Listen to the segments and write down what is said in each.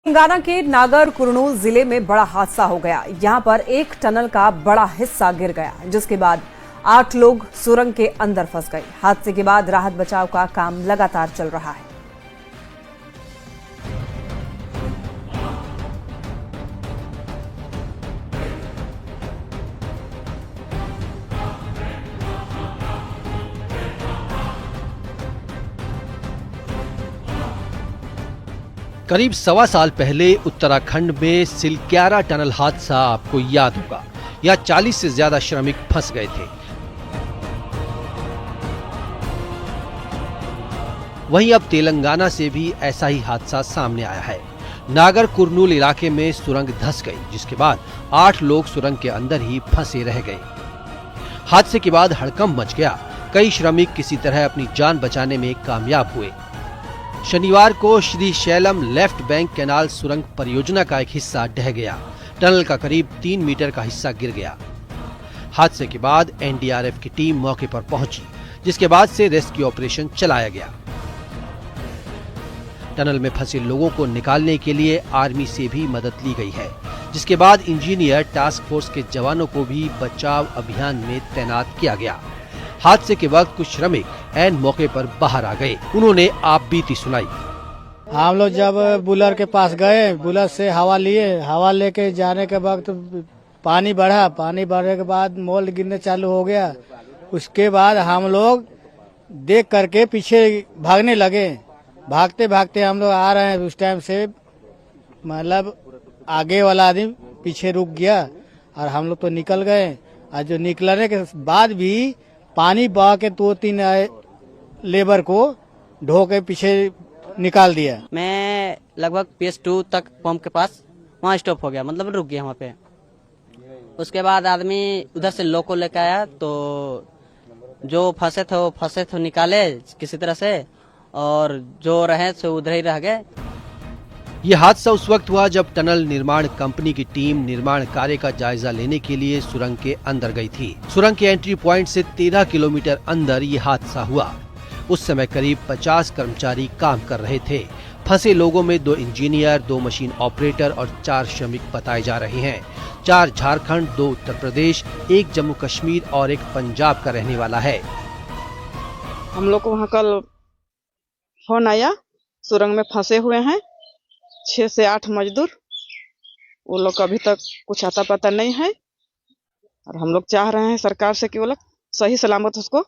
तेलंगाना के नागर कुरनूल जिले में बड़ा हादसा हो गया। यहां पर एक टनल का बड़ा हिस्सा गिर गया, जिसके बाद 8 लोग सुरंग के अंदर फंस गए। हादसे के बाद राहत बचाव का काम लगातार चल रहा है। करीब 1.25 साल पहले उत्तराखंड में सिलक्यारा टनल हादसा आपको याद होगा। यहाँ 40 से ज्यादा श्रमिक फंस गए थे। वहीं अब तेलंगाना से भी ऐसा ही हादसा सामने आया है। नागर कुरनूल इलाके में सुरंग धंस गई, जिसके बाद 8 लोग सुरंग के अंदर ही फंसे रह गए। हादसे के बाद हड़कंप मच गया। कई श्रमिक किसी तरह अपनी जान बचाने में कामयाब हुए। शनिवार को Shri Shailam left bank canal सुरंग परियोजना का एक हिस्सा ढह गया। टनल का करीब 3 मीटर का हिस्सा गिर गया। हादसे के बाद एनडीआरएफ की टीम मौके पर पहुंची, जिसके बाद से रेस्क्यू ऑपरेशन चलाया गया। टनल में फंसे लोगों को निकालने के लिए आर्मी से भी मदद ली गई है, जिसके बाद इंजीनियर टास्क फोर्स के जवानों को भी बचाव अभियान में तैनात किया गया। हादसे के वक्त कुछ श्रमिक ऐन मौके पर बाहर आ गए। उन्होंने आप बीती सुनाई। हम लोग जब बुलर के पास गए, बुलर से हवा लिए, हवा लेके जाने के वक्त पानी बढ़ा। पानी बढ़ने के बाद मोल गिरने चालू हो गया। उसके बाद हम लोग देख करके पीछे भागने लगे। भागते भागते हम लोग आ रहे हैं। उस टाइम से मतलब आगे वाला आदमी पीछे रुक गया और हम लोग तो निकल गए। और जो निकलने के बाद भी पानी बहा के 2-3 लेबर को ढो के पीछे निकाल दिया। मैं लगभग PS2 तक पंप के पास वहाँ स्टॉप हो गया, मतलब रुक गया वहाँ पे। उसके बाद आदमी उधर से लोको लेके आया, तो जो फंसे थे वो निकाले किसी तरह से, और जो रहे सो उधर ही रह गए। यह हादसा उस वक्त हुआ जब टनल निर्माण कंपनी की टीम निर्माण कार्य का जायजा लेने के लिए सुरंग के अंदर गई थी। सुरंग के एंट्री पॉइंट से 13 किलोमीटर अंदर ये हादसा हुआ। उस समय करीब 50 कर्मचारी काम कर रहे थे। फंसे लोगों में 2 इंजीनियर, 2 मशीन ऑपरेटर और 4 श्रमिक बताए जा रहे हैं। 4 झारखंड, 2 उत्तर प्रदेश, 1 जम्मू कश्मीर और 1 पंजाब का रहने वाला है। हम लोग को वहाँ कल फोन आया, सुरंग में फंसे हुए हैं 6 से 8 मजदूर। वो लोग अभी तक कुछ आता पता नहीं है, और हम लोग चाह रहे हैं सरकार से कि वो लोग सही सलामत उसको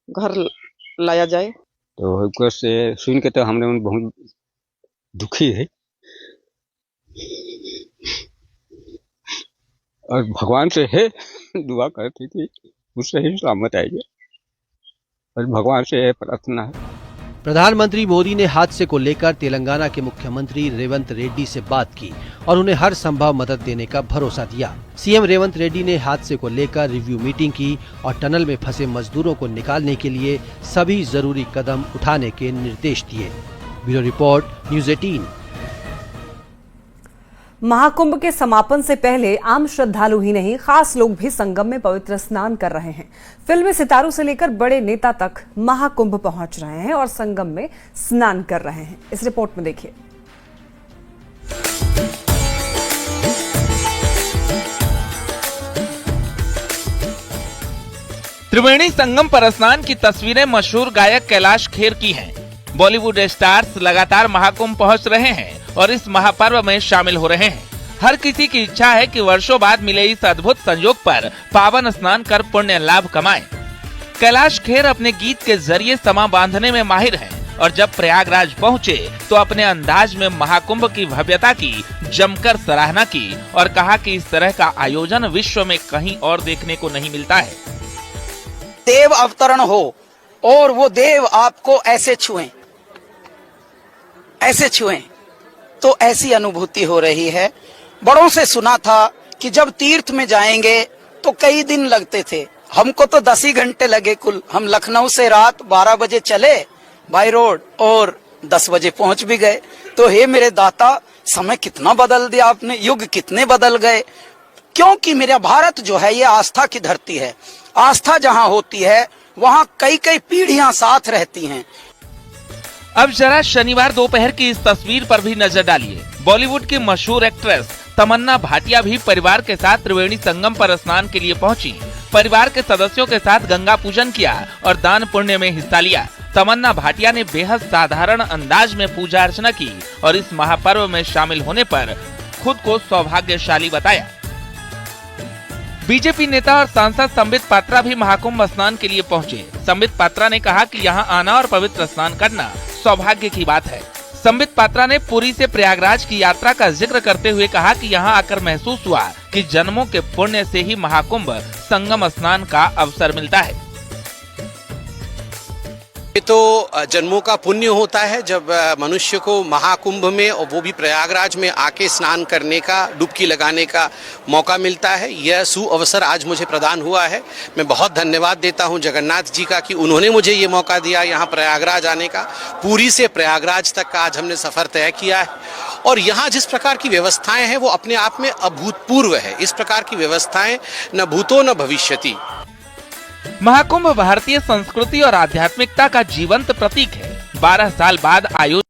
घर लाया जाए। तो से सुन के तो हमने बहुत दुखी है, और भगवान से है दुआ करती थी उससे ही सलामत आएगी, और भगवान से प्रार्थना है। प्रधानमंत्री मोदी ने हादसे को लेकर तेलंगाना के मुख्यमंत्री रेवंत रेड्डी से बात की और उन्हें हर संभव मदद देने का भरोसा दिया। सीएम रेवंत रेड्डी ने हादसे को लेकर रिव्यू मीटिंग की और टनल में फंसे मजदूरों को निकालने के लिए सभी जरूरी कदम उठाने के निर्देश दिए। Bureau report, news 18। महाकुंभ के समापन से पहले आम श्रद्धालु ही नहीं, खास लोग भी संगम में पवित्र स्नान कर रहे हैं। फिल्मी सितारों से लेकर बड़े नेता तक महाकुंभ पहुंच रहे हैं और संगम में स्नान कर रहे हैं। इस रिपोर्ट में देखिए। त्रिवेणी संगम पर स्नान की तस्वीरें मशहूर गायक कैलाश खेर की हैं। बॉलीवुड स्टार्स लगातार महाकुंभ पहुंच रहे हैं और इस महापर्व में शामिल हो रहे हैं। हर किसी की इच्छा है कि वर्षों बाद मिले इस अद्भुत संयोग पर पावन स्नान कर पुण्य लाभ कमाएं। कैलाश खेर अपने गीत के जरिए समा बांधने में माहिर हैं और जब प्रयागराज पहुंचे तो अपने अंदाज में महाकुंभ की भव्यता की जमकर सराहना की और कहा कि इस तरह का आयोजन विश्व में कहीं और देखने को नहीं मिलता है। देव अवतरण हो और वो देव आपको ऐसे छुएं तो ऐसी अनुभूति हो रही है। बड़ों से सुना था कि जब तीर्थ में जाएंगे तो कई दिन लगते थे। हमको तो 10 ही घंटे लगे कुल। हम लखनऊ से रात 12 बजे चले बाय रोड और 10 बजे पहुंच भी गए। तो हे मेरे दाता, समय कितना बदल दिया आपने, युग कितने बदल गए। क्योंकि मेरा भारत जो है ये आस्था की धरती है। आस्था जहाँ होती है वहाँ कई कई पीढ़ियां साथ रहती हैं। अब जरा शनिवार दोपहर की इस तस्वीर पर भी नजर डालिए। बॉलीवुड की मशहूर एक्ट्रेस तमन्ना भाटिया भी परिवार के साथ त्रिवेणी संगम पर स्नान के लिए पहुंची। परिवार के सदस्यों के साथ गंगा पूजन किया और दान पुण्य में हिस्सा लिया। तमन्ना भाटिया ने बेहद साधारण अंदाज में पूजा अर्चना की और इस महापर्व में शामिल होने पर खुद को सौभाग्यशाली बताया। बीजेपी नेता और सांसद संबित पात्रा भी महाकुंभ स्नान के लिए पहुंचे। संबित पात्रा ने कहा कि यहां आना और पवित्र स्नान करना सौभाग्य की बात है। संबित पात्रा ने पुरी से प्रयागराज की यात्रा का जिक्र करते हुए कहा कि यहां आकर महसूस हुआ कि जन्मों के पुण्य से ही महाकुंभ संगम स्नान का अवसर मिलता है। ये तो जन्मों का पुण्य होता है जब मनुष्य को महाकुंभ में और वो भी प्रयागराज में आके स्नान करने का, डुबकी लगाने का मौका मिलता है। यह सुअवसर आज मुझे प्रदान हुआ है। मैं बहुत धन्यवाद देता हूं जगन्नाथ जी का कि उन्होंने मुझे ये मौका दिया यहाँ प्रयागराज आने का। पुरी से प्रयागराज तक का आज हमने सफर तय किया है और यहाँ जिस प्रकार की व्यवस्थाएं हैं वो अपने आप में अभूतपूर्व है। इस प्रकार की व्यवस्थाएं न भूतो न भविष्यति। महाकुंभ भारतीय संस्कृति और आध्यात्मिकता का जीवंत प्रतीक है। 12 साल बाद आयोजित